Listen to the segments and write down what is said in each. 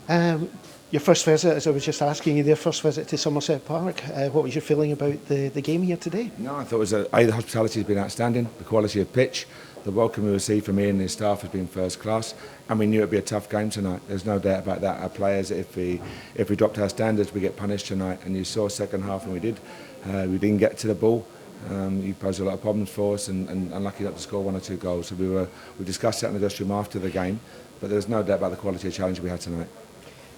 Um, your first visit, as I was just asking you, their first visit to Somerset Park, what was your feeling about the game here today? No, I thought it was the hospitality has been outstanding, the quality of pitch, the welcome we received from Ian and his staff has been first class, and we knew it'd be a tough game tonight. There's no doubt about that. Our players, if we dropped our standards, we get punished tonight. And you saw second half, and we did. We didn't get to the ball. He posed a lot of problems for us, and unlucky not to score one or two goals. So we discussed that in the dressing room after the game, but there's no doubt about the quality of challenge we had tonight.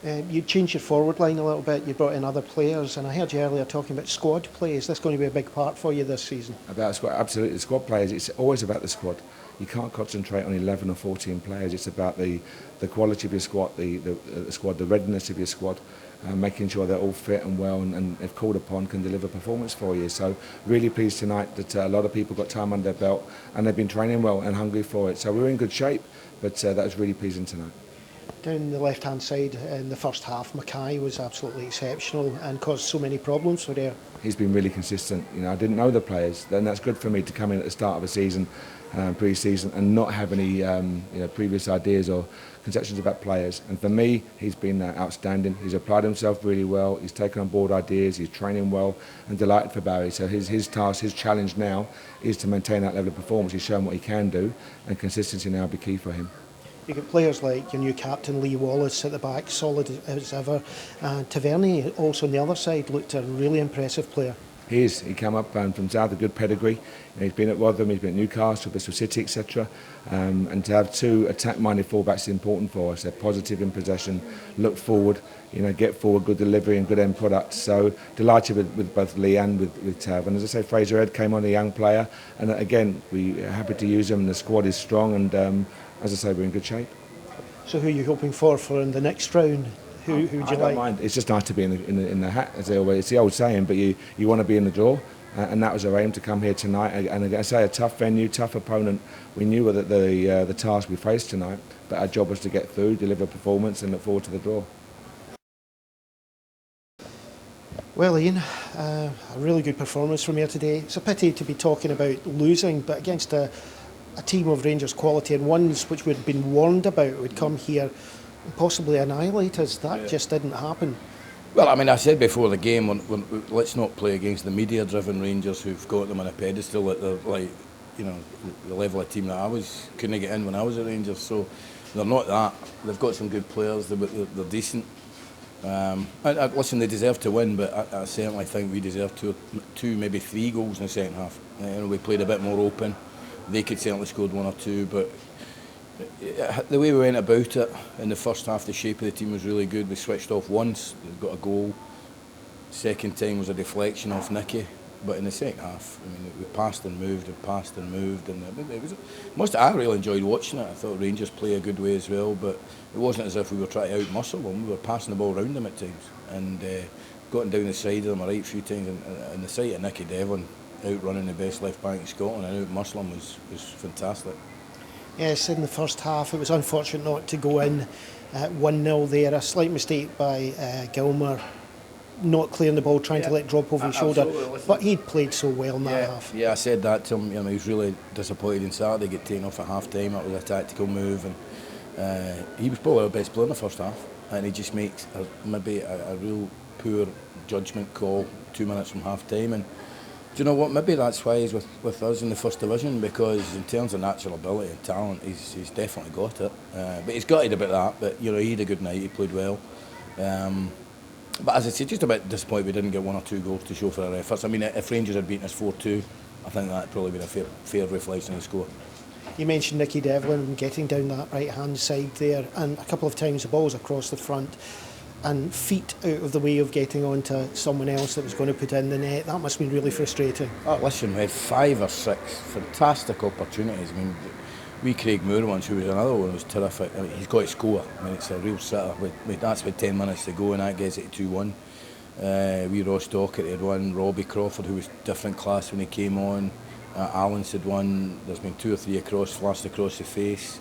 You changed your forward line a little bit, you brought in other players, and I heard you earlier talking about squad play. Is this going to be a big part for you this season? About squad, absolutely. The squad players, it's always about the squad. You can't concentrate on 11 or 14 players. It's about the quality of your squad, the readiness of your squad, making sure they're all fit and well and if called upon can deliver performance for you. So really pleased tonight that a lot of people got time under their belt and they've been training well and hungry for it. So we're in good shape, but that was really pleasing tonight. Down the left-hand side in the first half, McCall was absolutely exceptional and caused so many problems for there. He's been really consistent. You know, I didn't know the players, and that's good for me to come in at the start of a season, pre-season, and not have any previous ideas or conceptions about players. And for me, he's been outstanding. He's applied himself really well. He's taken on board ideas. He's training well, and delighted for Barry. So his task, his challenge now, is to maintain that level of performance. He's shown what he can do, and consistency now will be key for him. You've got players like your new captain, Lee Wallace, at the back, solid as ever. Tavernier, also on the other side, looked a really impressive player. He is. He came up from South, a good pedigree. He's been at Rotherham, he's been at Newcastle, Bristol City, etc. And to have two attack-minded fullbacks is important for us. They're positive in possession, look forward, get forward, good delivery and good end product. So delighted with both Lee and with Tav. And as I say, Fraser Ed came on, a young player. And again, we're happy to use him. And the squad is strong. And as I say, we're in good shape. So who are you hoping for in the next round? Who would you like? I don't mind. It's just nice to be in the hat, as they always. It's the old saying, but you want to be in the draw, and that was our aim to come here tonight. And again, I say a tough venue, tough opponent. We knew that the task we faced tonight, but our job was to get through, deliver performance, and look forward to the draw. Well, Ian, a really good performance from here today. It's a pity to be talking about losing, but against a team of Rangers quality and ones which we'd been warned about would come here and possibly annihilate us. That just didn't happen. Well, I mean, I said before the game, let's not play against the media-driven Rangers who've got them on a pedestal at the the level of team that I couldn't get in when I was at Rangers. So they're not that. They've got some good players. They're decent. Listen, they deserve to win, but I certainly think we deserve two, maybe three goals in the second half. We played a bit more open. They could certainly scored one or two, but the way we went about it in the first half, the shape of the team was really good. We switched off once, got a goal. Second time was a deflection off Nicky, but in the second half, I mean, we passed and moved, and it I really enjoyed watching it. I thought Rangers play a good way as well, but it wasn't as if we were trying to outmuscle them. We were passing the ball around them at times, and gotten down the side of them a right few times. And the sight of Nicky Devlin outrunning the best left back in Scotland and outmuscling him was fantastic. Yes, in the first half it was unfortunate not to go in at 1-0 there. A slight mistake by Gilmer, not clearing the ball, trying to let it drop over his shoulder. But he'd played so well in that half. Yeah, I said that to him. He was really disappointed in Saturday, get taken off at half time. That was a tactical move, and he was probably our best player in the first half, and he just makes maybe a real poor judgment call 2 minutes from half time. And do you know what? Maybe that's why he's with us in the first division, because in terms of natural ability and talent, he's definitely got it. But he's gutted about that. But he had a good night. He played well. But as I say, just a bit disappointed we didn't get one or two goals to show for our efforts. I mean, if Rangers had beaten us 4-2, I think that'd probably been a fair reflection of the score. You mentioned Nicky Devlin getting down that right-hand side there, and a couple of times the ball was across the front and feet out of the way of getting onto someone else that was going to put in the net. That must have been really frustrating. Oh, listen, we had 5 or 6 fantastic opportunities. I mean, Craig Moore once, who was another one, was terrific. I mean, he's got to score. I mean, it's a real sitter. That's with 10 minutes to go, and that gets it to 2-1. Ross Docherty had one. Robbie Crawford, who was different class when he came on. Allen's had one. There's been 2 or 3 flashed across the face.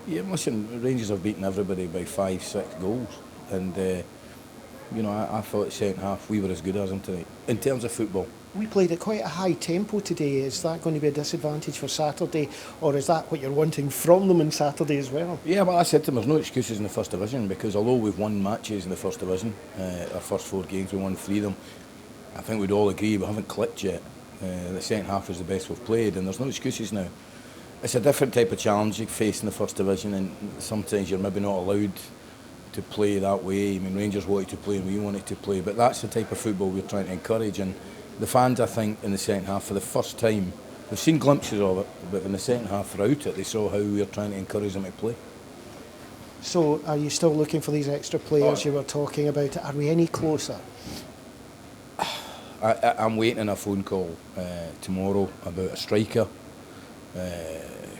Yeah, listen, Rangers have beaten everybody by 5, 6 goals. And, I thought second half we were as good as them tonight. In terms of football, We played at quite a high tempo today. Is that going to be a disadvantage for Saturday, or is that what you're wanting from them on Saturday as well? Yeah, well, I said to them, there's no excuses in the First Division, because although we've won matches in the First Division, our first 4 games we won 3 of them, I think we'd all agree we haven't clicked yet. The second half is the best we've played, and there's no excuses now. It's a different type of challenge you face in the First Division, and sometimes you're maybe not allowed to play that way. I mean, Rangers wanted to play and we wanted to play, but that's the type of football we're trying to encourage. And the fans, I think, in the second half, for the first time, they've seen glimpses of it, but in the second half throughout it, they saw how we were trying to encourage them to play. So are you still looking for these extra players you were talking about? Are we any closer? I'm waiting on a phone call tomorrow about a striker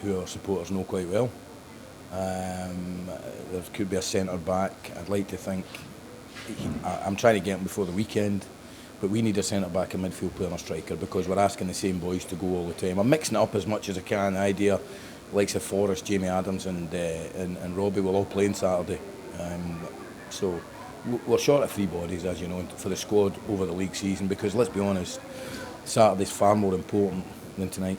who our supporters know quite well. There could be a centre back. I'd like to think I'm trying to get him before the weekend, but we need a centre back, a midfield player and a striker, because we're asking the same boys to go all the time. I'm mixing it up as much as I can. The idea, likes of Forrest, Jamie Adams and Robbie will all play on Saturday. So we're short of 3 bodies, as you know, for the squad over the league season, because let's be honest, Saturday's far more important than tonight.